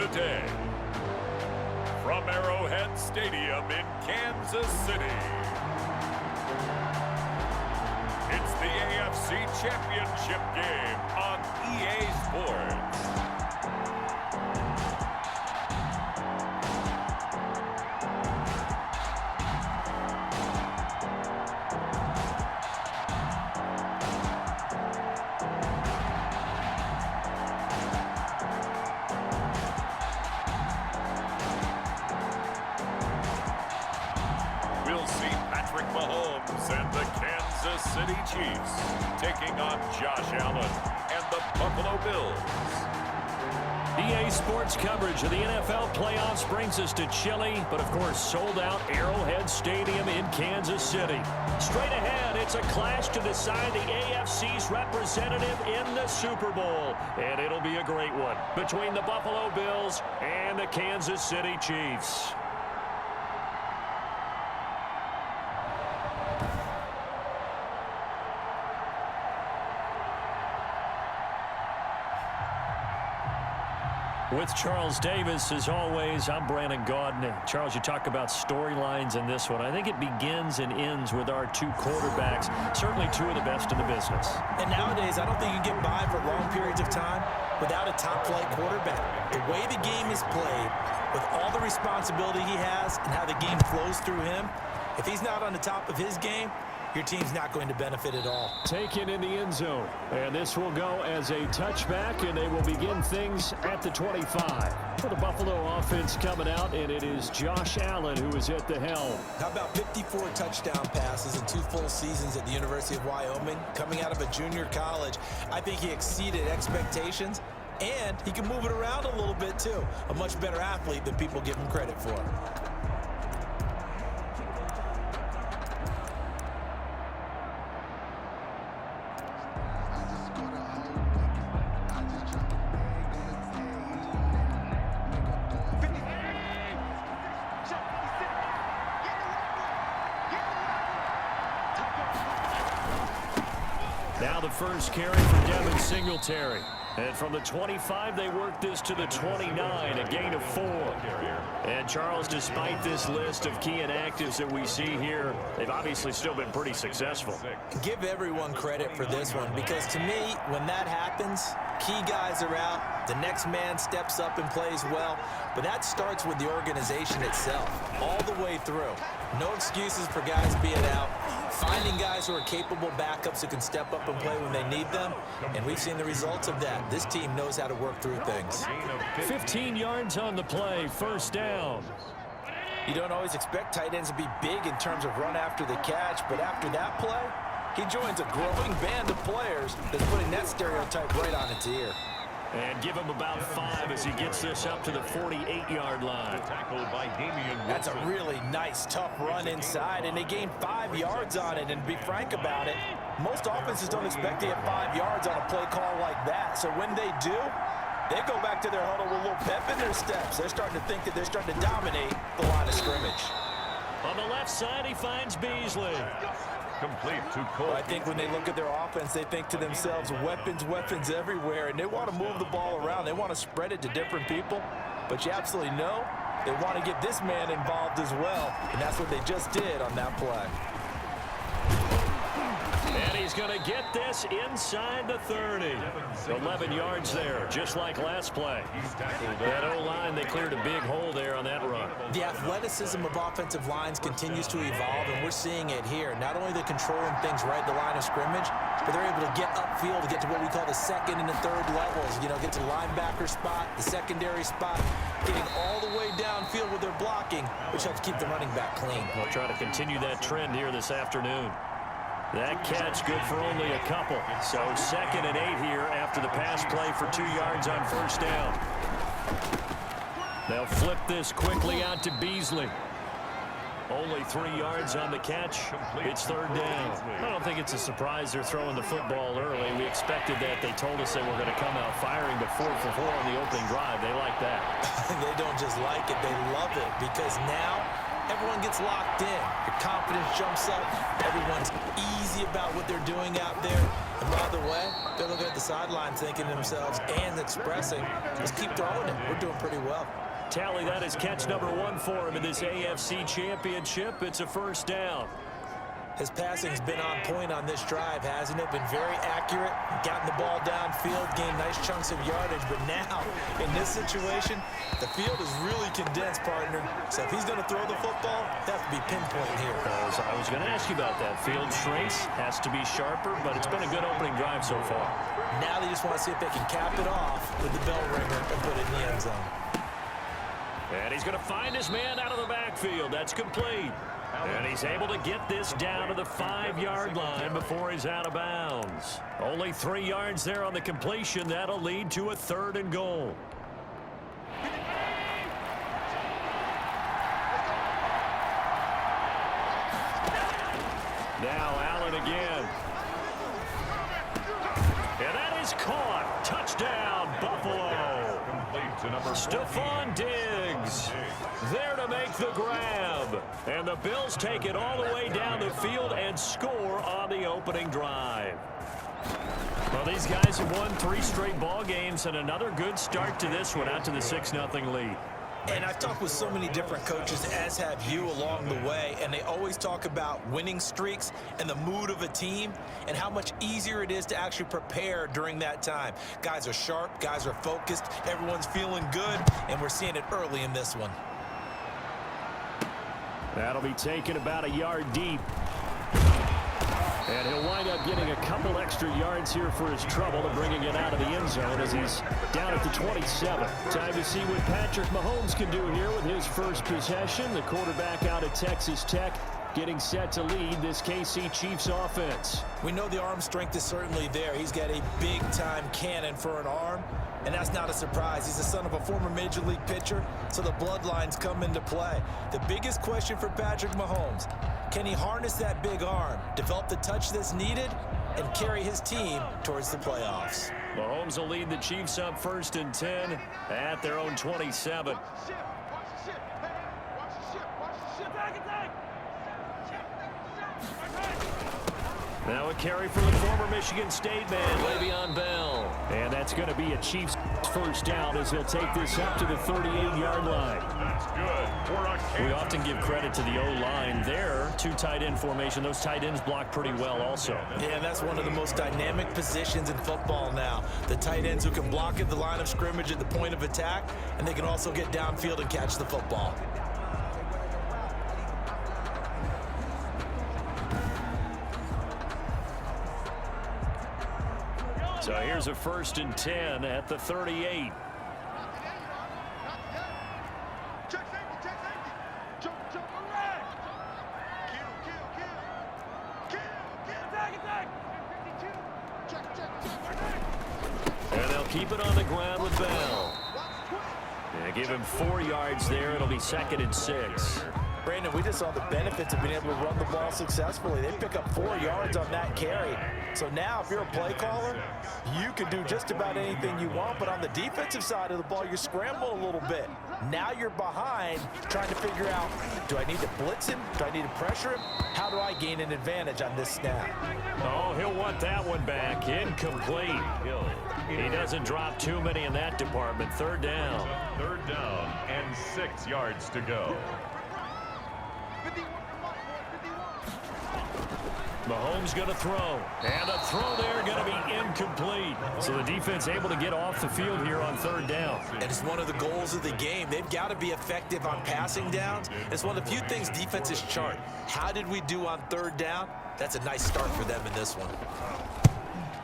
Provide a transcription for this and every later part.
today. From Arrowhead Stadium in Kansas City, it's the AFC Championship game on EA Sports. And the Kansas City Chiefs taking on Josh Allen and the Buffalo Bills. EA Sports coverage of the NFL playoffs brings us to chilly, but of course sold out Arrowhead Stadium in Kansas City. Straight ahead, it's a clash to decide the AFC's representative in the Super Bowl. And it'll be a great one between the Buffalo Bills and the Kansas City Chiefs. With Charles Davis, as always, I'm Brandon Gaudin. Charles, you talk about storylines in this one. I think it begins and ends with our two quarterbacks, certainly two of the best in the business. And nowadays, I don't think you can get by for long periods of time without a top-flight quarterback. The way the game is played, with all the responsibility he has and how the game flows through him, if he's not on the top of his game, your team's not going to benefit at all. Taken in the end zone. And this will go as a touchback, and they will begin things at the 25. For the Buffalo offense coming out, and it is Josh Allen who is at the helm. How about 54 touchdown passes in 2 full seasons at the University of Wyoming? Coming out of a junior college, I think he exceeded expectations, and he can move it around a little bit too. A much better athlete than people give him credit for. Now the first carry for Devin Singletary. And from the 25, they work this to the 29, a gain of 4. And Charles, despite this list of key inactives that we see here, they've obviously still been pretty successful. Give everyone credit for this one, because to me, when that happens, key guys are out, the next man steps up and plays well, but that starts with the organization itself, all the way through. No excuses for guys being out, finding guys who are capable backups who can step up and play when they need them, and we've seen the results of that. This team knows how to work through things. 15 yards on the play, first down. You don't always expect tight ends to be big in terms of run after the catch, but after that play, he joins a growing band of players that's putting that stereotype right on its ear. And give him about 5 as he gets this up to the 48-yard line. That's a really nice, tough run inside, and they gained 5 yards on it. And to be frank about it, most offenses don't expect to get 5 yards on a play call like that. So when they do, they go back to their huddle with a little pep in their steps. They're starting to think that they're starting to dominate the line of scrimmage. On the left side, he finds Beasley. Complete to Cole. I think when they look at their offense, they think to themselves, weapons, weapons everywhere, and they want to move the ball around. They want to spread it to different people, but you absolutely know they want to get this man involved as well, and that's what they just did on that play. And he's going to get this inside the 30. 11 yards there, just like last play. That O-line, they cleared a big hole there on that run. The athleticism of offensive lines continues to evolve, and we're seeing it here. Not only they're controlling things right at the line of scrimmage, but they're able to get upfield to get to what we call the second and the third levels. You know, get to the linebacker spot, the secondary spot, getting all the way downfield with their blocking, which helps keep the running back clean. We'll try to continue that trend here this afternoon. That catch good for only a couple. So 2nd and 8 here after the pass play for 2 yards on first down. They'll flip this quickly out to Beasley. Only 3 yards on the catch. It's 3rd down. I don't think it's a surprise they're throwing the football early. We expected that. They told us they were going to come out firing to 4 for 4 on the opening drive. They like that. They don't just like it. They love it, because now everyone gets locked in. Your confidence jumps up. Everyone's easy about what they're doing out there. And by the way, they're looking at the sideline thinking to themselves and expressing, just keep throwing it. We're doing pretty well. Tally, that is catch number 1 for him in this AFC Championship. It's a first down. His passing's been on point on this drive, hasn't it? Been very accurate, gotten the ball downfield, gained nice chunks of yardage. But now, in this situation, the field is really condensed, partner. So if he's going to throw the football, they have to be pinpoint here. I was going to ask you about that. Field shrinks, has to be sharper, but it's been a good opening drive so far. Now they just want to see if they can cap it off with the bell ringer and put it in the end zone. And he's going to find his man out of the backfield. That's complete. And he's able to get this down to the 5-yard line before he's out of bounds. Only 3 yards there on the completion. That'll lead to a 3rd and goal. Now Allen again. And that is caught. Touchdown, Buffalo. Stephon Diggs there to make the grab. And the Bills take it all the way down the field and score on the opening drive. Well, these guys have won 3 straight ball games and another good start to this one out to the 6-0 lead. And I've talked with so many different coaches, as have you along the way, and they always talk about winning streaks and the mood of a team and how much easier it is to actually prepare during that time. Guys are sharp, guys are focused, everyone's feeling good, and we're seeing it early in this one. That'll be taken about a yard deep. And he'll wind up getting a couple extra yards here for his trouble and bringing it out of the end zone as he's down at the 27. Time to see what Patrick Mahomes can do here with his first possession. The quarterback out of Texas Tech getting set to lead this KC Chiefs offense. We know the arm strength is certainly there. He's got a big-time cannon for an arm, and that's not a surprise. He's the son of a former Major League pitcher, so the bloodlines come into play. The biggest question for Patrick Mahomes, can he harness that big arm, develop the touch that's needed, and carry his team towards the playoffs? Mahomes will lead the Chiefs up 1st and 10 at their own 27. Now a carry for the former Michigan State man, Le'Veon Bell. And that's going to be a Chiefs first down as he'll take this up to the 38-yard line. That's good. We often give credit to the O-line there. 2 tight end formation. Those tight ends block pretty well also. Yeah, that's one of the most dynamic positions in football now. The tight ends who can block at the line of scrimmage at the point of attack, and they can also get downfield and catch the football. So here's a 1st and 10 at the 38. And they'll keep it on the ground with Bell. They give him 4 yards there. It'll be 2nd and 6. Brandon, we just saw the benefits of being able to run the ball successfully. They pick up 4 yards on that carry. So now if you're a play caller, you can do just about anything you want, but on the defensive side of the ball, you scramble a little bit. Now you're behind trying to figure out, do I need to blitz him? Do I need to pressure him? How do I gain an advantage on this snap? Oh, he'll want that one back. Incomplete. He doesn't drop too many in that department. 3rd down. 3rd down and 6 yards to go. Mahomes going to throw. And a throw there going to be incomplete. So the defense able to get off the field here on 3rd down. And it's one of the goals of the game. They've got to be effective on passing downs. It's one of the few things defenses chart. How did we do on 3rd down? That's a nice start for them in this one.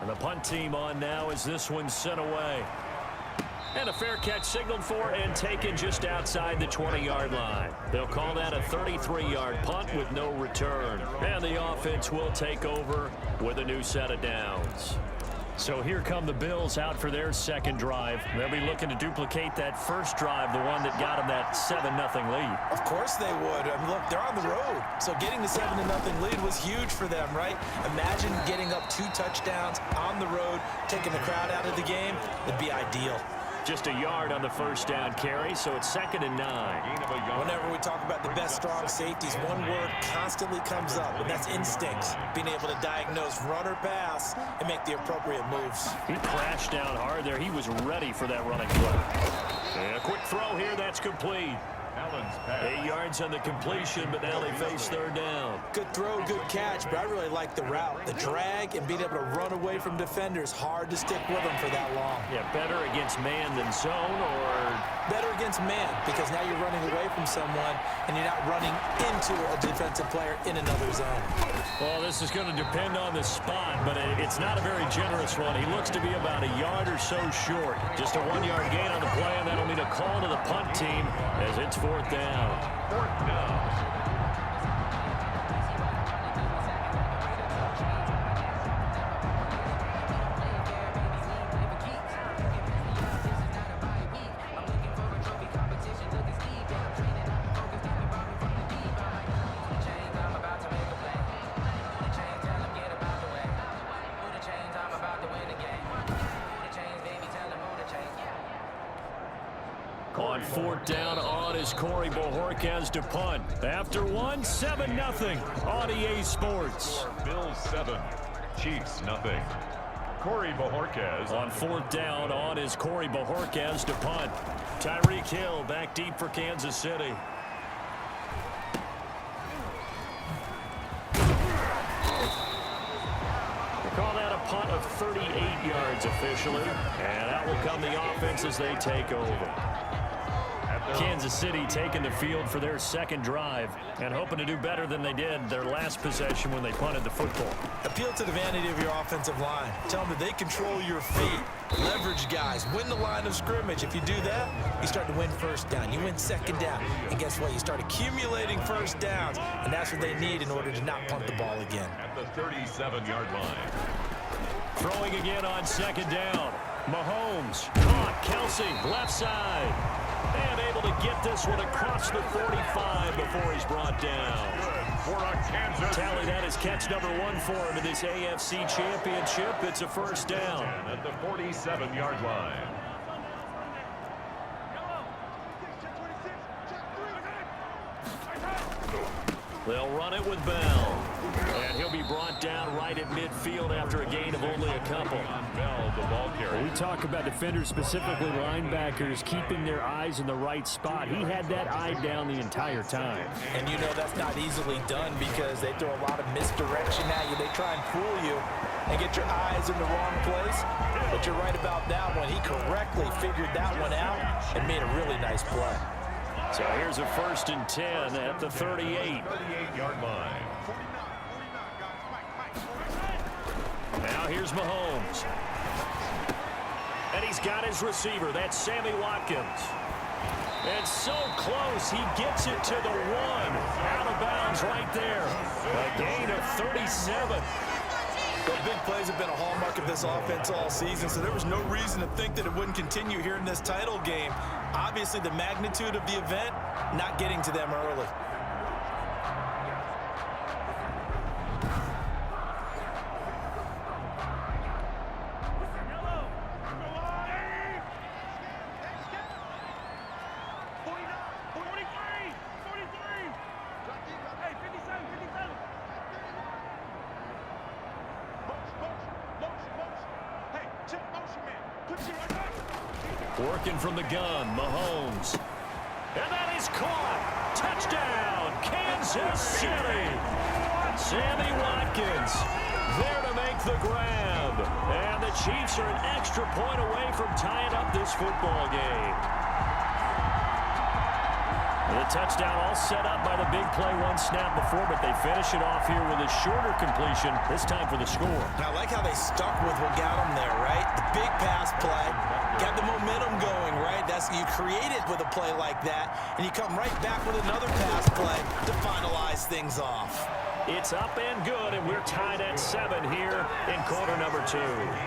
And the punt team on now as this one's sent away. And a fair catch signaled for and taken just outside the 20-yard line. They'll call that a 33-yard punt with no return. And the offense will take over with a new set of downs. So here come the Bills out for their 2nd drive. They'll be looking to duplicate that first drive, the one that got them that 7-0 lead. Of course they would. I mean, look, they're on the road. So getting the 7-0 lead was huge for them, right? Imagine getting up 2 touchdowns on the road, taking the crowd out of the game. It'd be ideal. Just a yard on the first down carry, so it's 2nd and 9. Whenever we talk about the best strong safeties, one word constantly comes up, and that's instincts. Being able to diagnose run or pass and make the appropriate moves. He crashed down hard there. He was ready for that running play. And a quick throw here, that's complete. 8 yards on the completion, but now they face 3rd down. Good throw, good catch, but I really like the route. The drag and being able to run away from defenders, hard to stick with them for that long. Yeah, better against man than zone, or? Better against man, because now you're running away from someone and you're not running into a defensive player in another zone. Well, this is going to depend on the spot, but it's not a very generous one. He looks to be about a yard or so short. Just a 1-yard gain on the play, and that'll mean a call to the punt team as it's 4th down. 4th down. On 4th down, on is Corey Bojorquez to punt. After 1, 7-0 on EA Sports. Bills 7, Chiefs 0. Corey Bojorquez. On 4th down, on is Corey Bojorquez to punt. Tyreek Hill back deep for Kansas City. Call that a punt of 38 yards officially. And out will come the offense as they take over. Kansas City taking the field for their 2nd drive and hoping to do better than they did their last possession when they punted the football. Appeal to the vanity of your offensive line. Tell them that they control your feet. Leverage guys. Win the line of scrimmage. If you do that, you start to win 1st down. You win 2nd down. And guess what? You start accumulating 1st downs. And that's what they need in order to not punt the ball again. At the 37-yard line. Throwing again on 2nd down. Mahomes caught. Kelsey left side. And able to get this one across the 45 before he's brought down. Tally that is catch number 1 for him in this AFC Championship. It's a 1st down. At the 47-yard line. They'll run it with Bell. And he'll be brought down right at midfield after a gain of only a couple. Bell, the ball carrier. We talk about defenders, specifically linebackers, keeping their eyes in the right spot. He had that eye down the entire time. And you know that's not easily done because they throw a lot of misdirection at you. They try and fool you and get your eyes in the wrong place. But you're right about that one. He correctly figured that one out and made a really nice play. So here's a 1st and 10 at the 38. 38-yard line. Now here's Mahomes. And he's got his receiver. That's Sammy Watkins. And so close. He gets it to the 1. Out of bounds right there. A gain of 37. The big plays have been a hallmark of this offense all season, so there was no reason to think that it wouldn't continue here in this title game. Obviously, the magnitude of the event, not getting to them early. Working from the gun, Mahomes. And that is caught. Touchdown, Kansas City. Sammy Watkins there to make the grab. And the Chiefs are an extra point away from tying up this football game. The touchdown all set up by the big play 1 snap before, but they finish it off here with a shorter completion, this time for the score. And I like how they stuck with what got them there, right? The big pass play, got the momentum going, right? That's you create it with a play like that, and you come right back with another pass play to finalize things off. It's up and good, and we're tied at 7 here in quarter number 2.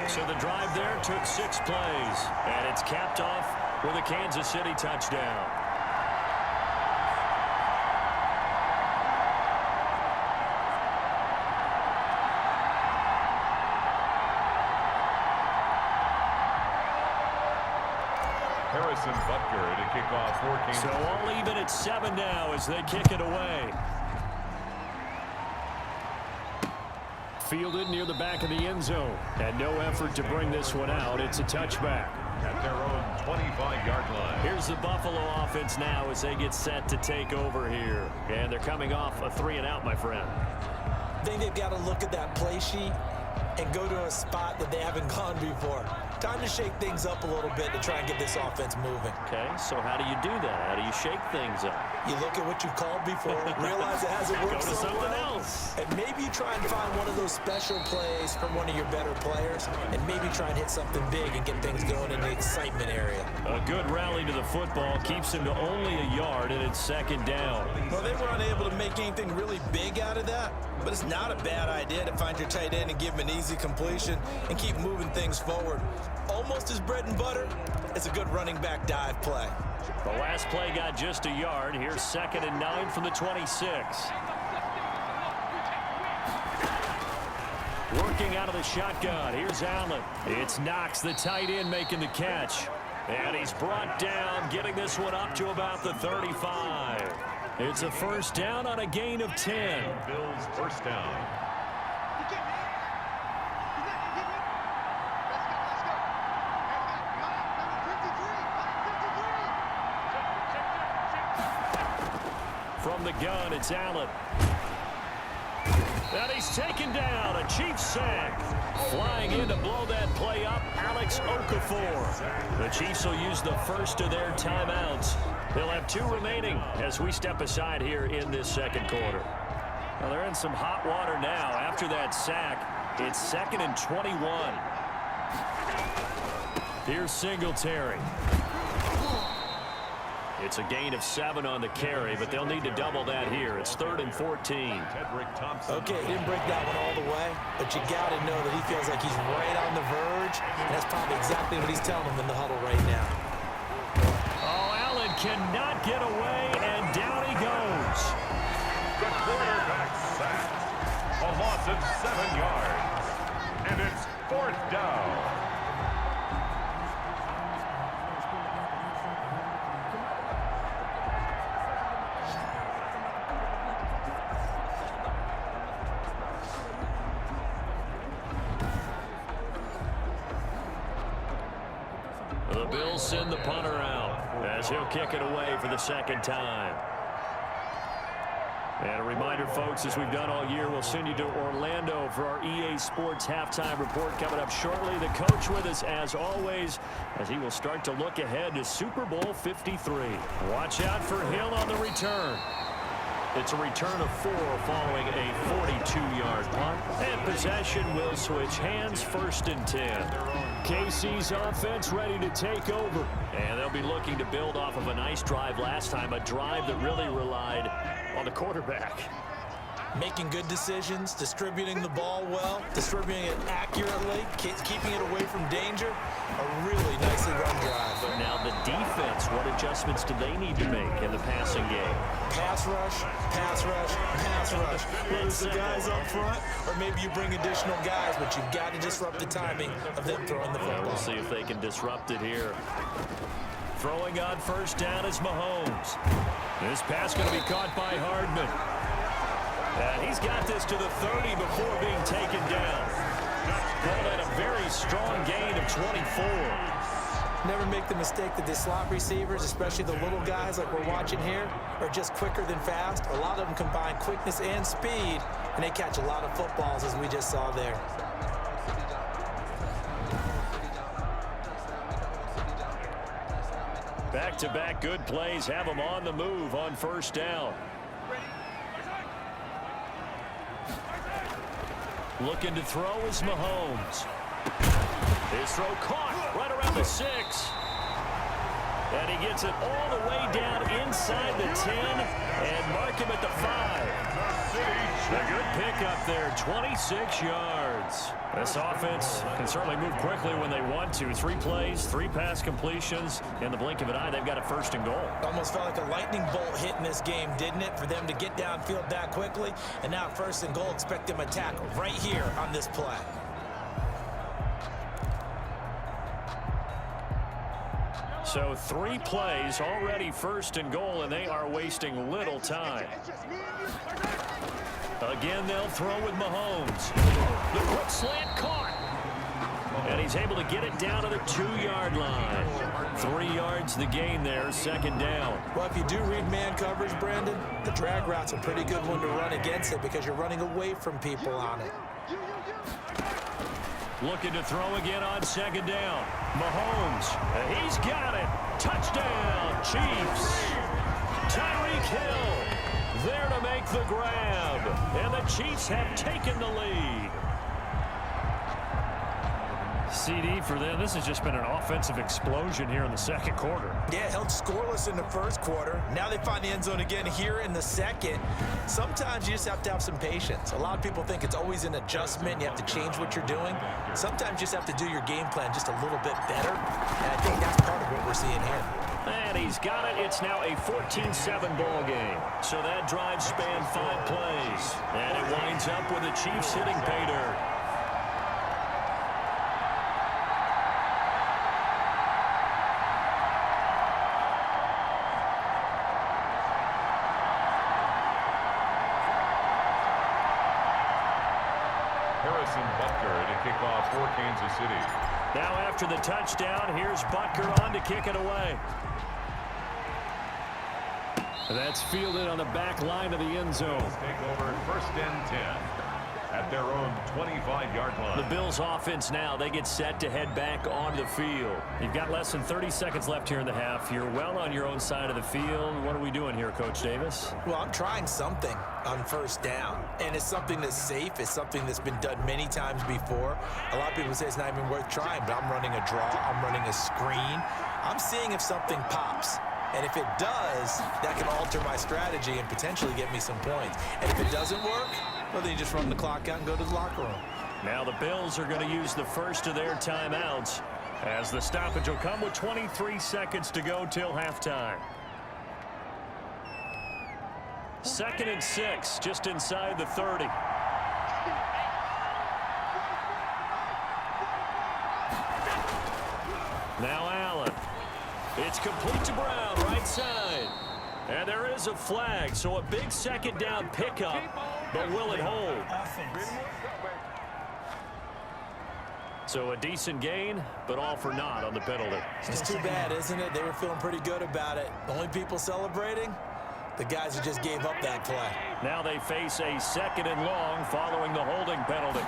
So the drive there took 6 plays, and it's capped off with a Kansas City touchdown. Harrison Butker to kick off for Kansas. So all even at 7 now as they kick it away. Fielded near the back of the end zone. And no effort to bring this one out. It's a touchback. At their own 25-yard line. Here's the Buffalo offense now as they get set to take over here. And they're coming off a 3-and-out, my friend. I think they've got to look at that play sheet and go to a spot that they haven't gone before. Time to shake things up a little bit to try and get this offense moving. Okay, so how do you do that? How do you shake things up? You look at what you've called before, realize it hasn't worked Go to so something well, else. and maybe you try and find one of those special plays from one of your better players, and maybe try and hit something big and get things going in the excitement area. A good rally to the football keeps him to only a yard, and it's 2nd down. Well, they were unable to make anything really big out of that, but it's not a bad idea to find your tight end and give him an easy completion and keep moving things forward. Almost his bread and butter. It's a good running back dive play. The last play got just a yard. Here's 2nd and 9 from the 26. Working out of the shotgun. Here's Allen. It's Knox, the tight end, making the catch. And he's brought down, getting this one up to about the 35. It's a 1st down on a gain of 10. Bills 1st down. From the gun, it's Allen. And he's taken down. A Chiefs sack. Flying in to blow that play up, Alex Okafor. The Chiefs will use the first of their timeouts. They'll have 2 remaining as we step aside here in this 2nd quarter. Well, they're in some hot water now. After that sack, it's 2nd and 21. Here's Singletary. It's a gain of 7 on the carry, but they'll need to double that here. It's 3rd and 14. Okay, he didn't break that one all the way, but you got to know that he feels like he's right on the verge, and that's probably exactly what he's telling him in the huddle right now. Oh, Allen cannot get away, and down he goes. The quarterback sacked. A loss of 7 yards. And it's 4th down. The Bills send the punter out as he'll kick it away for the 2nd time. And a reminder, folks, as we've done all year, we'll send you to Orlando for our EA Sports halftime report coming up shortly. The coach with us, as always, as he will start to look ahead to Super Bowl 53. Watch out for Hill on the return. It's a return of 4 following a 42-yard punt. And possession will switch hands, 1st and 10. KC's offense ready to take over. And they'll be looking to build off of a nice drive last time, a drive that really relied on the quarterback. Making good decisions, distributing the ball well, distributing it accurately, keeping it away from danger. A really nicely run drive. But now the defense, what adjustments do they need to make in the passing game? Pass rush, pass rush, pass rush. Whether it's the guys up front, or maybe you bring additional guys, but you've got to disrupt the timing of them throwing the football. We'll see if they can disrupt it here. Throwing on 1st down is Mahomes. This pass going to be caught by Hardman. And he's got this to the 30 before being taken down. Called at a very strong gain of 24. Never make the mistake that the slot receivers, especially the little guys like we're watching here, are just quicker than fast. A lot of them combine quickness and speed, and they catch a lot of footballs, as we just saw there. Back-to-back good plays have them on the move on 1st down. Looking to throw is Mahomes. His throw caught right around the 6. And he gets it all the way down inside the 10 and mark him at the 5. A good pickup there, 26 yards. This offense can certainly move quickly when they want to. 3 plays, 3 pass completions. In the blink of an eye, they've got a 1st and goal. Almost felt like a lightning bolt hit in this game, didn't it? For them to get downfield that quickly. And now 1st and goal, expect them to tackle right here on this play. So 3 plays already first and goal, and they are wasting little time. Again, they'll throw with Mahomes. The quick slant caught. And he's able to get it down to the 2-yard line. 3 yards the gain there, second down. Well, if you do read man coverage, Brandon, the drag route's a pretty good one to run against it because you're running away from people on it. Looking to throw again on second down. Mahomes, he's got it. Touchdown, Chiefs. Tyreek Hill there to make the grab. And the Chiefs have taken the lead. CD for them. This has just been an offensive explosion here in the second quarter. Yeah, held scoreless in the first quarter. Now they find the end zone again here in the second. Sometimes you just have to have some patience. A lot of people think it's always an adjustment. You have to change what you're doing. Sometimes you just have to do your game plan just a little bit better. And I think that's part of what we're seeing here. And he's got it. It's now a 14-7 ball game. So that drive spanned 5 plays. And it winds up with the Chiefs hitting pay dirt. Kickoff for Kansas City. Now after the touchdown, here's Butker on to kick it away. That's fielded on the back line of the end zone. Take over first and 10 at their own 25-yard line. The Bills offense now, they get set to head back on the field. You've got less than 30 seconds left here in the half. You're well on your own side of the field. What are we doing here, Coach Davis? Well, I'm trying something on first down, and it's something that's safe. It's something that's been done many times before. A lot of people say it's not even worth trying, but I'm running a draw. I'm running a screen. I'm seeing if something pops. And if it does, that can alter my strategy and potentially get me some points. And if it doesn't work, well, then you just run the clock out and go to the locker room. Now the Bills are going to use the first of their timeouts as the stoppage will come with 23 seconds to go till halftime. 2nd and 6, just inside the 30. Now Allen. It's complete to Brown, right side. And there is a flag, so a big second down pickup, but will it hold? So a decent gain, but all for naught on the penalty. It's too bad, isn't it? They were feeling pretty good about it. The only people celebrating, the guys who just gave up that play. Now they face a 2nd and long following the holding penalty.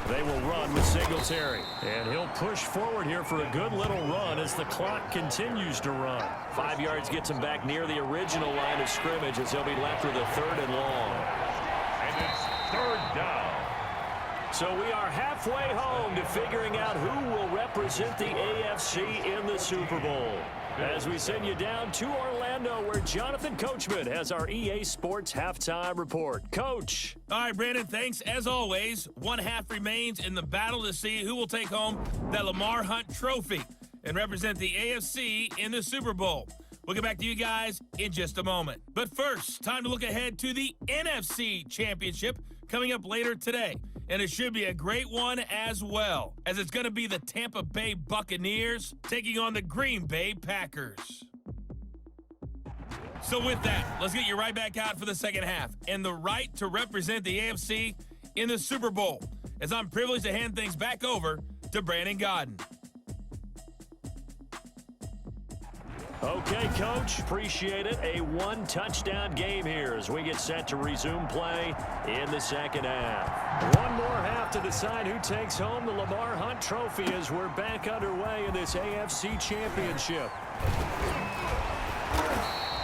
They will run with Singletary. And he'll push forward here for a good little run as the clock continues to run. 5 yards gets him back near the original line of scrimmage as he'll be left with a 3rd and long. And it's 3rd down. So we are halfway home to figuring out who will represent the AFC in the Super Bowl. As we send you down to Orlando, where Jonathan Coachman has our EA Sports Halftime Report. Coach. All right, Brandon, thanks. As always, one half remains in the battle to see who will take home that Lamar Hunt trophy and represent the AFC in the Super Bowl. We'll get back to you guys in just a moment. But first, time to look ahead to the NFC Championship coming up later today. And it should be a great one as well, as it's going to be the Tampa Bay Buccaneers taking on the Green Bay Packers. So with that, let's get you right back out for the second half and the right to represent the AFC in the Super Bowl, as I'm privileged to hand things back over to Brandon Godden. Okay, Coach, appreciate it. A 1-touchdown game here as we get set to resume play in the second half. One more half to decide who takes home the Lamar Hunt trophy as we're back underway in this AFC Championship.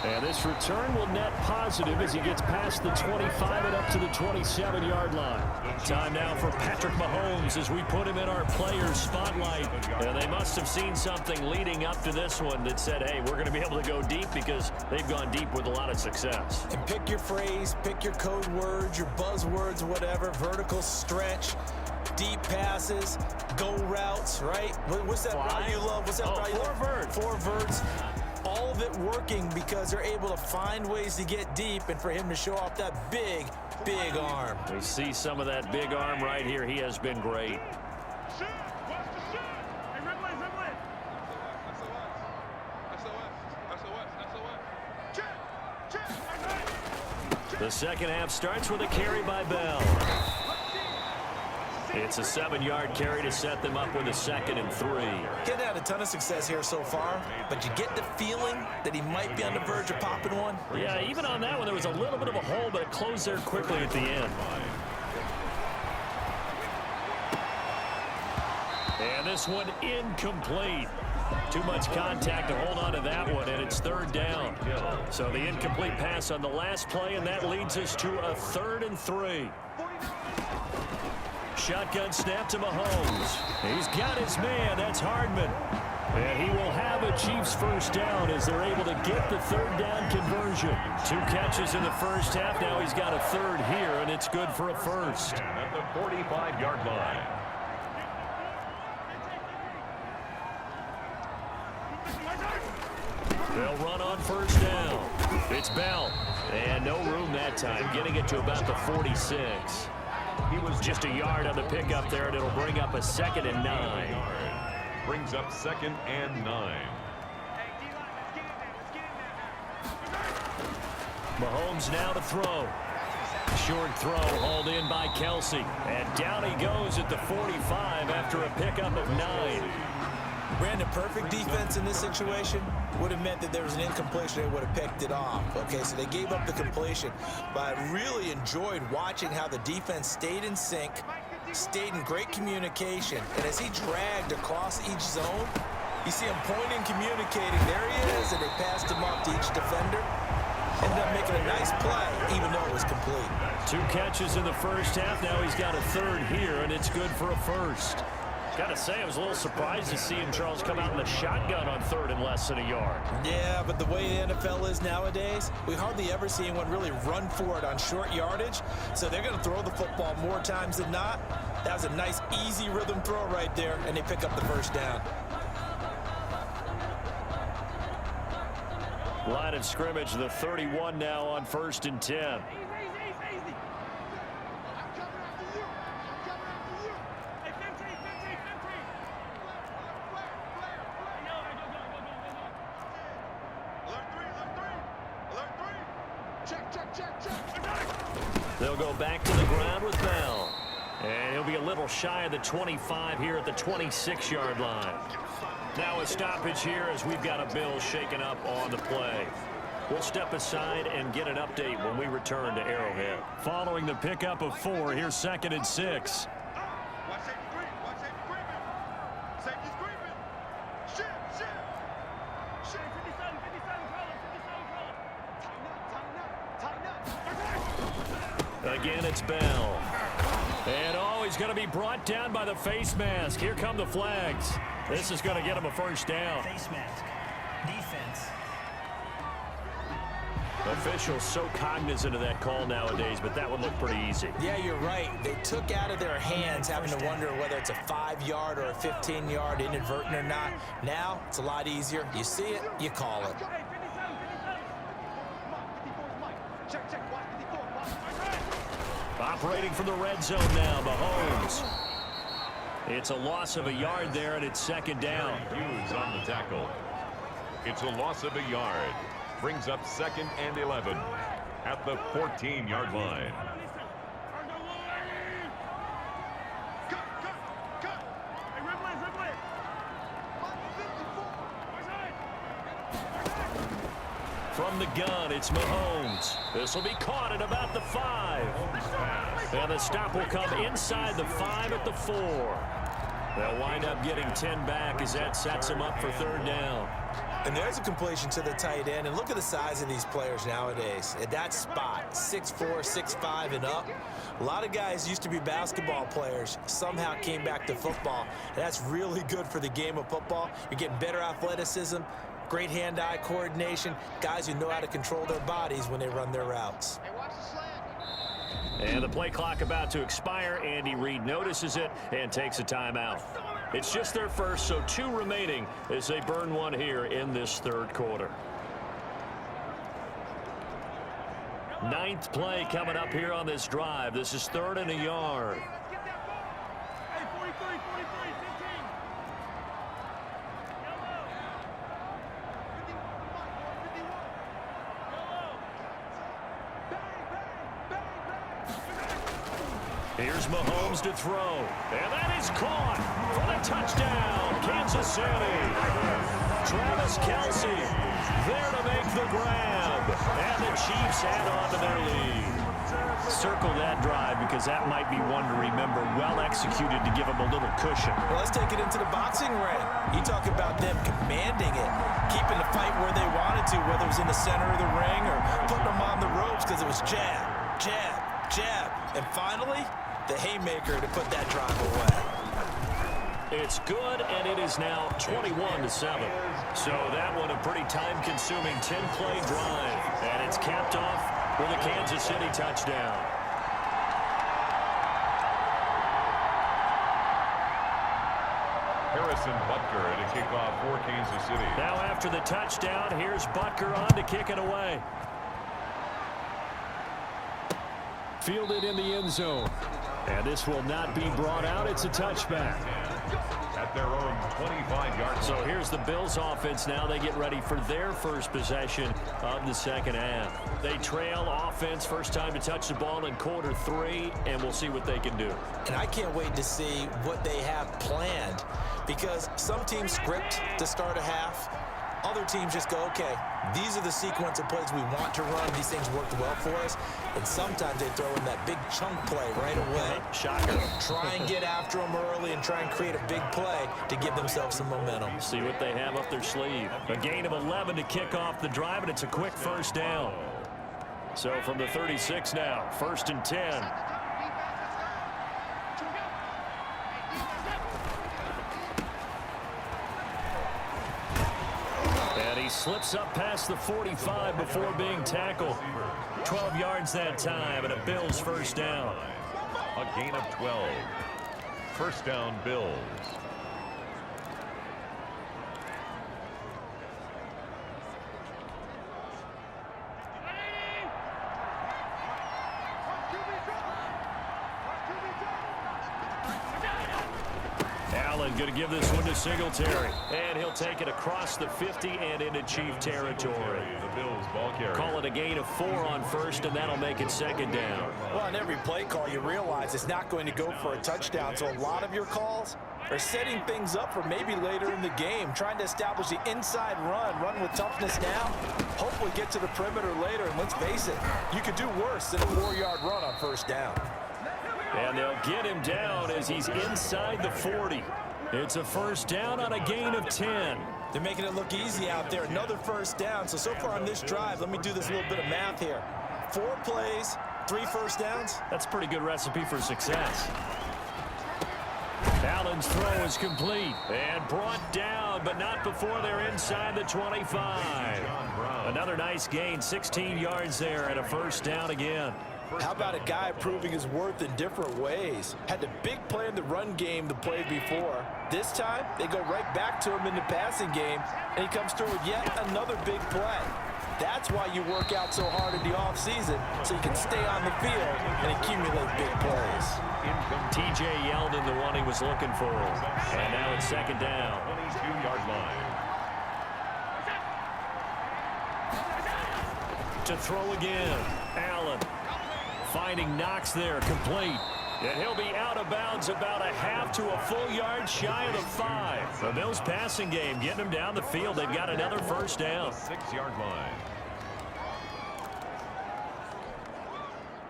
And this return will net positive as he gets past the 25 and up to the 27-yard line. Time now for Patrick Mahomes as we put him in our players' spotlight. And they must have seen something leading up to this one that said, hey, we're going to be able to go deep because they've gone deep with a lot of success. And pick your phrase, pick your code words, your buzzwords, whatever, vertical stretch, deep passes, go routes, right? What's that route you love? What's that route you love? 4 verts. 4 verts. All of it working because they're able to find ways to get deep and for him to show off that big, big arm. We see some of that big arm right here. He has been great. The second half starts with a carry by Bell. It's a 7-yard carry to set them up with a 2nd and 3. Getting had a ton of success here so far, but you get the feeling that he might be on the verge of popping one. Yeah, even on that one, there was a little bit of a hole, but it closed there quickly at the end. And this one incomplete. Too much contact to hold on to that one, and it's 3rd down. So the incomplete pass on the last play, and that leads us to a 3rd and 3. Shotgun snap to Mahomes. He's got his man. That's Hardman. And he will have a Chiefs first down as they're able to get the 3rd down conversion. 2 catches in the first half. Now he's got a 3rd here, and it's good for a first. At the 45-yard line. They'll run on first down. It's Bell. And no room that time, getting it to about the 46. He was just a yard on the pickup there, and it'll bring up a 2nd and 9. Brings up 2nd and 9. Mahomes now to throw. Short throw hauled in by Kelsey. And down he goes at the 45 after a pickup of 9. Brandon, perfect defense in this situation would have meant that there was an incompletion. They would have picked it off. Okay, so they gave up the completion. But I really enjoyed watching how the defense stayed in sync, stayed in great communication. And as he dragged across each zone, you see him pointing, communicating. There he is, and they passed him off to each defender. Ended up making a nice play, even though it was complete. 2 catches in the first half. Now he's got a 3rd here, and it's good for a first. Gotta say, I was a little surprised to see him, Charles, come out in the shotgun on 3rd and less than a yard. Yeah, but the way the NFL is nowadays, we hardly ever see anyone really run for it on short yardage. So they're going to throw the football more times than not. That was a nice, easy rhythm throw right there, and they pick up the first down. Line of scrimmage, the 31 now on 1st and 10. They'll go back to the ground with Bell. And he'll be a little shy of the 25 here at the 26-yard line. Now a stoppage here as we've got a Bill shaken up on the play. We'll step aside and get an update when we return to Arrowhead. Following the pickup of 4, here's 2nd and 6. Again, it's Bell. And he's going to be brought down by the face mask. Here come the flags. This is going to get him a first down. Face mask. Defense. Officials so cognizant of that call nowadays, but that would look pretty easy. Yeah, you're right. They took out of their hands having to wonder whether it's a 5-yard or a 15-yard inadvertent or not. Now, it's a lot easier. You see it, you call it. Operating from the red zone now, Mahomes. It's a loss of a yard there, and it's 2nd down. Hughes on the tackle. It's a loss of a yard. Brings up 2nd and 11 at the 14-yard line. From the gun, it's Mahomes. This will be caught at about the 5. And the stop will come inside the 5 at the 4. They'll wind up getting 10 back as that sets them up for 3rd down. And there's a completion to the tight end. And look at the size of these players nowadays. At that spot, 6'4", 6'5", and up. A lot of guys used to be basketball players, somehow came back to football. And that's really good for the game of football. You're getting better athleticism, great hand-eye coordination, guys who know how to control their bodies when they run their routes. And the play clock about to expire. Andy Reid notices it and takes a timeout. It's just their first, so 2 remaining as they burn one here in this 3rd quarter. 9th play coming up here on this drive. This is 3rd and a yard. Here's Mahomes to throw. And that is caught for the touchdown, Kansas City. Travis Kelce there to make the grab. And the Chiefs add on to their lead. Circle that drive because that might be one to remember. Well executed to give them a little cushion. Well, let's take it into the boxing ring. You talk about them commanding it, keeping the fight where they wanted to, whether it was in the center of the ring or putting them on the ropes because it was jab, jab, jab. And finally, the haymaker to put that drive away. It's good, and it is now 21-7. So that one a pretty time-consuming 10-play drive. And it's capped off with a Kansas City touchdown. Harrison Butker to kick off for Kansas City. Now after the touchdown, here's Butker on to kick it away. Fielded in the end zone. And this will not be brought out. It's a touchback. At their own 25-yard line. So here's the Bills offense now. They get ready for their first possession of the second half. They trail offense, first time to touch the ball in quarter 3, and we'll see what they can do. And I can't wait to see what they have planned because some teams script to start a half. Other teams just go, okay, these are the sequence of plays we want to run. These things worked well for us. And sometimes they throw in that big chunk play right away. Shocker. Try and get after them early and try and create a big play to give themselves some momentum. See what they have up their sleeve. A gain of 11 to kick off the drive, and it's a quick first down. So from the 36 now, 1st and 10. Slips up past the 45 before being tackled. 12 yards that time, and a Bills first down. A gain of 12. First down, Bills. Going to give this one to Singletary. And he'll take it across the 50 and into Chief territory. The Bills ball carrier. Call it a gain of 4 on first, and that'll make it second down. Well, on every play call, you realize it's not going to go for a touchdown. So a lot of your calls are setting things up for maybe later in the game, trying to establish the inside run with toughness now, hopefully get to the perimeter later. And let's face it, you could do worse than a 4-yard run on first down. And they'll get him down as he's inside the 40. It's a first down on a gain of 10. They're making it look easy out there. Another first down. So far on this drive, let me do this little bit of math here. 4 plays, 3 first downs. That's a pretty good recipe for success. Allen's throw is complete and brought down, but not before they're inside the 25. Another nice gain, 16 yards there, and a first down again. How about a guy proving his worth in different ways? Had the big play in the run game the play before. This time, they go right back to him in the passing game, and he comes through with yet another big play. That's why you work out so hard in the offseason, so you can stay on the field and accumulate big plays. T.J. Yeldon, the one he was looking for. And now it's second down. 22-yard line. To throw again. Allen. Finding Knox there, complete. And he'll be out of bounds about a half to a full yard shy of the 5. The Bills passing game getting them down the field. They've got another first down. 6-yard line.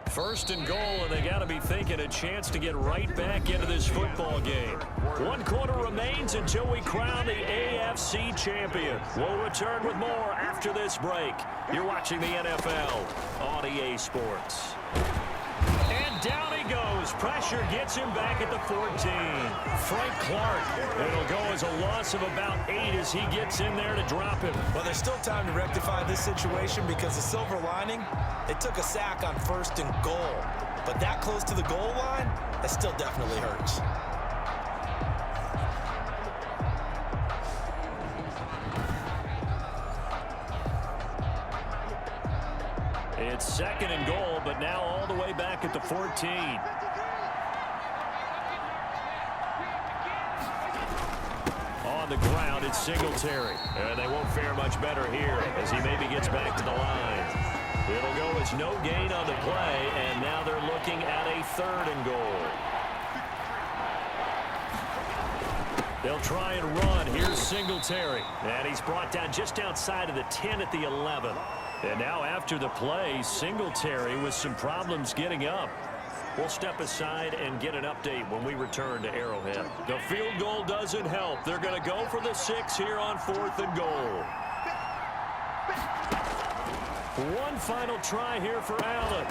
First and goal, and they got to be thinking a chance to get right back into this football game. 1 quarter remains until we crown the AFC champion. We'll return with more after this break. You're watching the NFL on EA Sports. And down he goes. Pressure gets him back at the 14. Frank Clark. It'll go as a loss of about 8 as he gets in there to drop him. Well, there's still time to rectify this situation because the silver lining, they took a sack on 1st and goal. But that close to the goal line, that still definitely hurts. It's 2nd and goal, but now all the way back at the 14. On the ground, it's Singletary. And they won't fare much better here as he maybe gets back to the line. It'll go as no gain on the play, and now they're looking at a 3rd and goal. They'll try and run. Here's Singletary. And he's brought down just outside of the 10 at the 11. And now after the play, Singletary with some problems getting up. We'll step aside and get an update when we return to Arrowhead. The field goal doesn't help. They're going to go for the 6 here on 4th and goal. One final try here for Allen.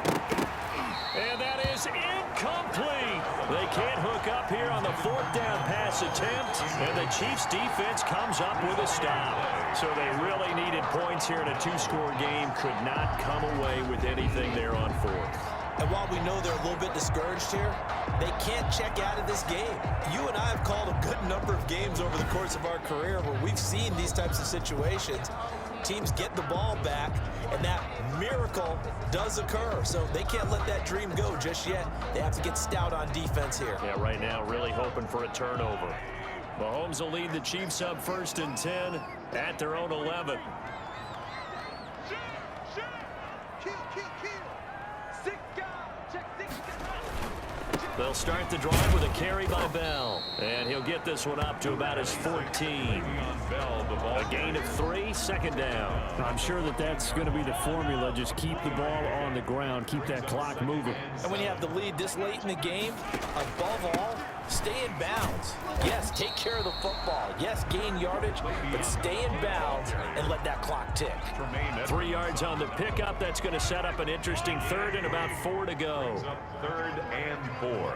And that is incomplete. They can't hook up here on the 4th down pass attempt. And the Chiefs defense comes up with a stop. So they really needed points here in a 2-score game. Could not come away with anything there on 4th. And while we know they're a little bit discouraged here, they can't check out of this game. You and I have called a good number of games over the course of our career where we've seen these types of situations. Teams get the ball back, and that miracle does occur. So they can't let that dream go just yet. They have to get stout on defense here. Yeah, right now really hoping for a turnover. Mahomes will lead the Chiefs up 1st and 10 at their own 11. They'll start the drive with a carry by Bell. And he'll get this one up to about his 14. A gain of 3, 2nd down. I'm sure that's going to be the formula. Just keep the ball on the ground. Keep that clock moving. And when you have the lead this late in the game, above all, stay in bounds. Yes, take care of the football. Yes, gain yardage, but stay in bounds and let that clock tick. 3 yards on the pickup. That's going to set up an interesting 3rd and about 4 to go. 3rd and 4.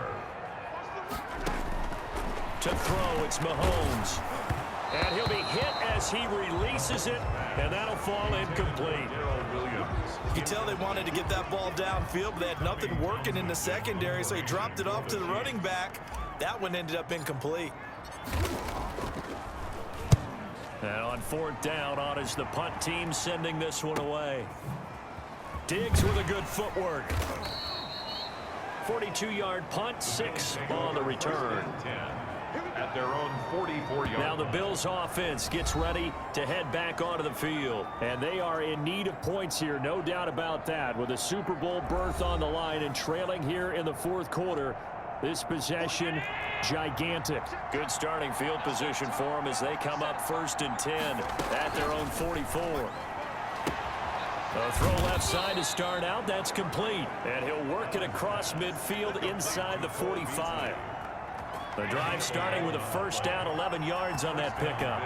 To throw, it's Mahomes. And he'll be hit as he releases it, and that'll fall incomplete. You can tell they wanted to get that ball downfield, but they had nothing working in the secondary, so he dropped it off to the running back. That one ended up incomplete. And on 4th down, on is the punt team sending this one away. Diggs with a good footwork. 42-yard punt, 6 on the return. At their own 44-yard. Now the Bills offense gets ready to head back onto the field. And they are in need of points here, no doubt about that. With a Super Bowl berth on the line and trailing here in the 4th quarter. This possession, gigantic. Good starting field position for them as they come up 1st and 10 at their own 44. A throw left side to start out. That's complete. And he'll work it across midfield inside the 45. The drive starting with a 1st down, 11 yards on that pickup.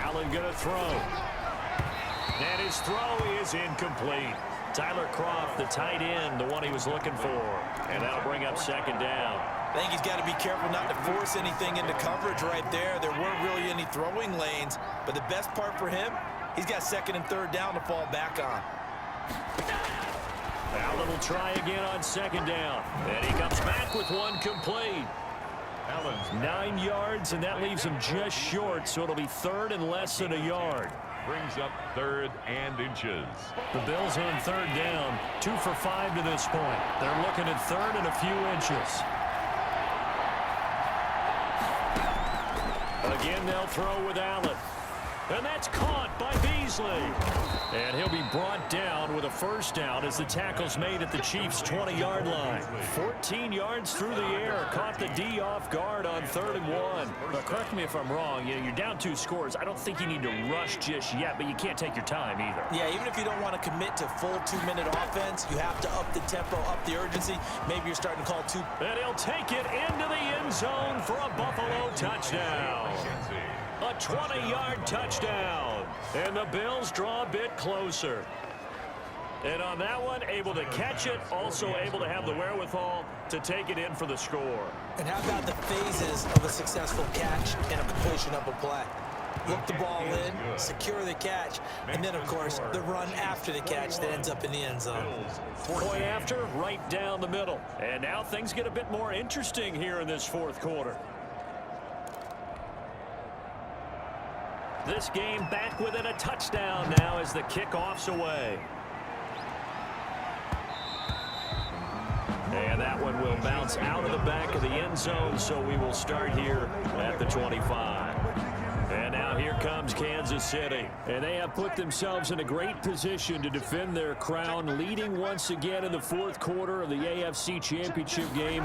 Allen going to throw. And his throw is incomplete. Tyler Kroft, the tight end, the one he was looking for. And that'll bring up 2nd down. I think he's got to be careful not to force anything into coverage right there. There weren't really any throwing lanes. But the best part for him, he's got 2nd and 3rd down to fall back on. Allen will try again on 2nd down. And he comes back with one complete. Allen's 9 yards, and that leaves him just short, so it'll be 3rd and less than a yard. brings up 3rd and inches. The Bills on 3rd down, 2 for 5 to this point. They're looking at 3rd and a few inches. Again, they'll throw with Allen. And that's caught by Beasley. And he'll be brought down with a 1st down as the tackle's made at the Chiefs' 20-yard line. 14 yards through the air. Caught the D off guard on 3rd and 1. But correct me if I'm wrong. You're down 2 scores. I don't think you need to rush just yet, but you can't take your time either. Yeah, even if you don't want to commit to full 2-minute offense, you have to up the tempo, up the urgency. Maybe you're starting to call 2. And he'll take it into the end zone for a Buffalo touchdown. A 20-yard touchdown. And the Bills draw a bit closer. And on that one, able to catch it, also able to have the wherewithal to take it in for the score. And how about the phases of a successful catch and a completion of a play? Look the ball in, secure the catch, and then, of course, the run after the catch that ends up in the end zone. Point after, right down the middle. And now things get a bit more interesting here in this 4th quarter. This game back within a touchdown now as the kickoff's away. And that one will bounce out of the back of the end zone, so we will start here at the 25. And now Now here comes Kansas City. And they have put themselves in a great position to defend their crown, leading once again in the fourth quarter of the AFC Championship game.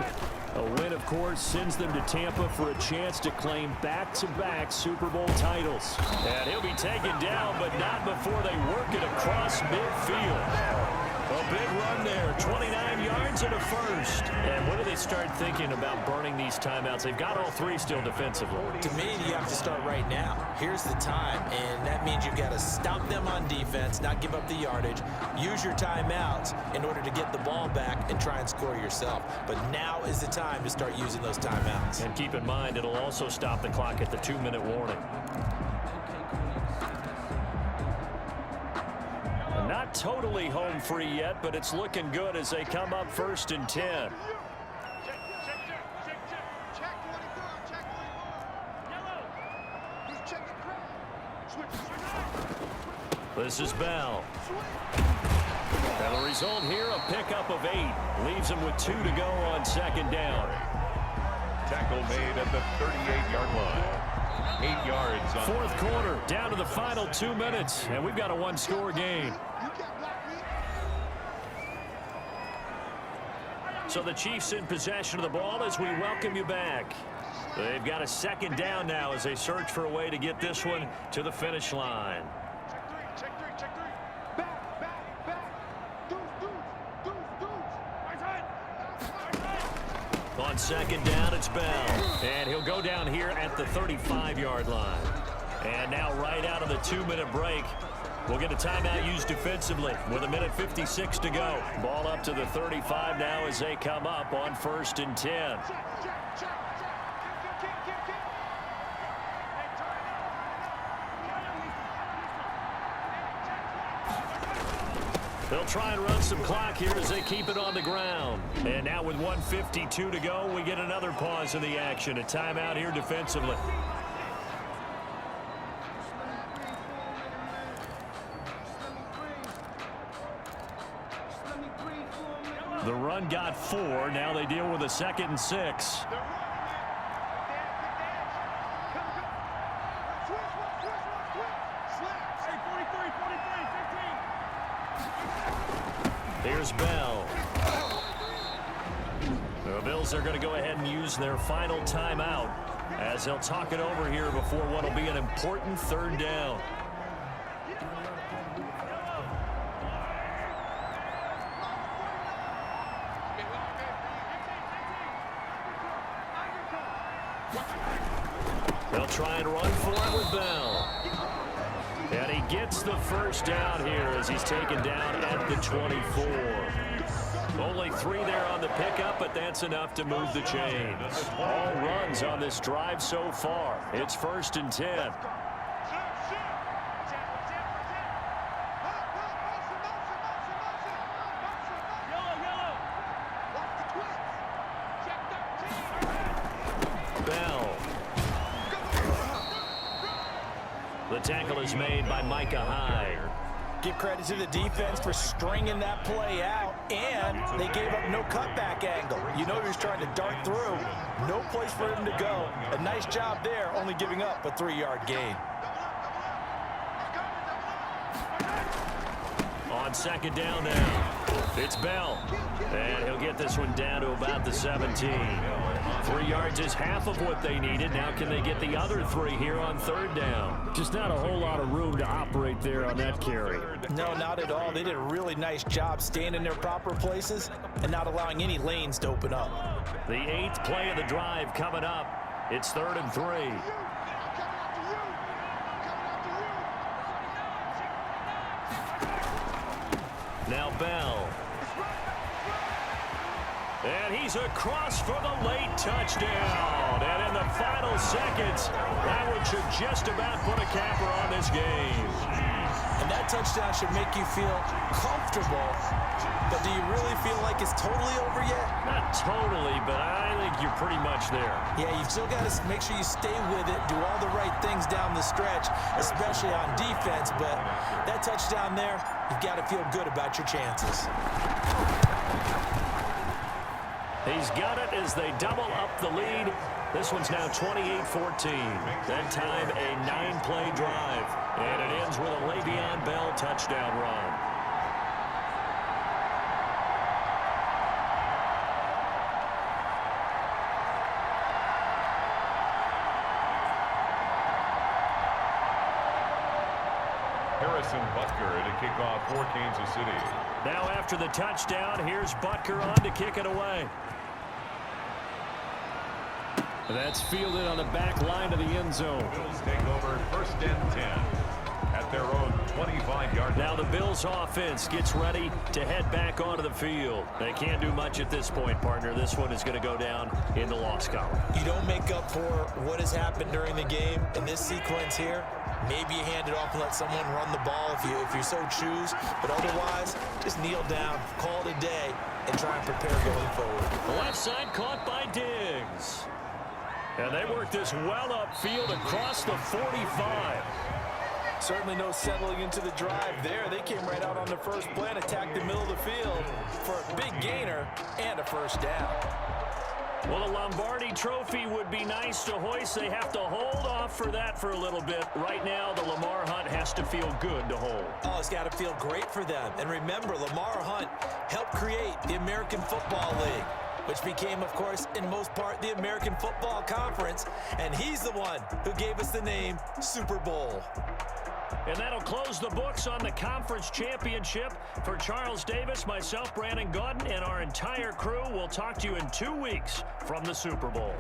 A win, of course, sends them to Tampa for a chance to claim back-to-back Super Bowl titles. And he'll be taken down, but not before they work it across midfield. A big run there, 29 yards and a first. And when do they start thinking about burning these timeouts? They've got all three still defensively. To me, you have to start right now. Here's the time, and that means you've got to stop them on defense, not give up the yardage, use your timeouts in order to get the ball back and try and score yourself. But now is the time to start using those timeouts. And keep in mind, it'll also stop the clock at the 2-minute warning. Not totally home free yet, but it's looking good as they come up 1st and 10. This is Bell. And the result here, a pickup of 8. Leaves him with 2 to go on 2nd down. Tackle made at the 38-yard line. 8 yards. Fourth quarter, down to the final 2 minutes, and we've got a one-score game. So the Chiefs in possession of the ball as we welcome you back. They've got a 2nd down now as they search for a way to get this one to the finish line. Check three. Back. On 2nd down, it's Bell. And he'll go down here at the 35-yard line. And now right out of the 2-minute break, we'll get a timeout used defensively with 1:56 to go. Ball up to the 35 now as they come up on 1st and 10. They'll try and run some clock here as they keep it on the ground. And now with 1:52 to go, we get another pause in the action. A timeout here defensively. The run got 4. Now they deal with a 2nd and 6. Here's Bell. The Bills are going to go ahead and use their final timeout as they'll talk it over here before what will be an important 3rd down. They'll try and run for it with Bell. And he gets the 1st down here as he's taken down at the 24. Only 3 there on the pickup, but that's enough to move the chains. All runs on this drive so far. It's 1st and 10. The tackle is made by Micah Hyde. Give credit to the defense for stringing that play out, and they gave up no cutback angle. You know he was trying to dart through. No place for him to go. A nice job there, only giving up a 3-yard gain. On 2nd down now, it's Bell. And he'll get this one down to about the 17. 3 yards is half of what they needed. Now can they get the other 3 here on 3rd down? Just not a whole lot of room to operate there on that carry. No, not at all. They did a really nice job staying in their proper places and not allowing any lanes to open up. The 8th play of the drive coming up. It's 3rd and 3. Now Bell. And he's across for the late touchdown. And in the final seconds, that one should just about put a capper on this game. And that touchdown should make you feel comfortable. But do you really feel like it's totally over yet? Not totally, but I think you're pretty much there. Yeah, you've still got to make sure you stay with it, do all the right things down the stretch, especially on defense. But that touchdown there, you've got to feel good about your chances. He's got it as they double up the lead. This one's now 28-14. That time, a 9-play drive. And it ends with a Le'Veon Bell touchdown run. Harrison Butker to kick off for Kansas City. Now after the touchdown, here's Butker on to kick it away. That's fielded on the back line of the end zone. Bills take over 1st and 10 at their own 25-yard line. Now the Bills offense gets ready to head back onto the field. They can't do much at this point, partner. This one is going to go down in the loss column. You don't make up for what has happened during the game in this sequence here. Maybe you hand it off and let someone run the ball if you so choose. But otherwise, just kneel down, call it a day, and try and prepare going forward. The left side caught by Diggs. And they work this well upfield across the 45. Certainly no settling into the drive there. They came right out on the first play and attacked the middle of the field for a big gainer and a first down. Well, the Lombardi Trophy would be nice to hoist. They have to hold off for that for a little bit. Right now, the Lamar Hunt has to feel good to hold. Oh, it's got to feel great for them. And remember, Lamar Hunt helped create the American Football League, which became, of course, in most part, the American Football Conference. And he's the one who gave us the name Super Bowl. And that'll close the books on the conference championship. For Charles Davis, myself, Brandon Gaudin, and our entire crew, we'll talk to you in 2 weeks from the Super Bowl.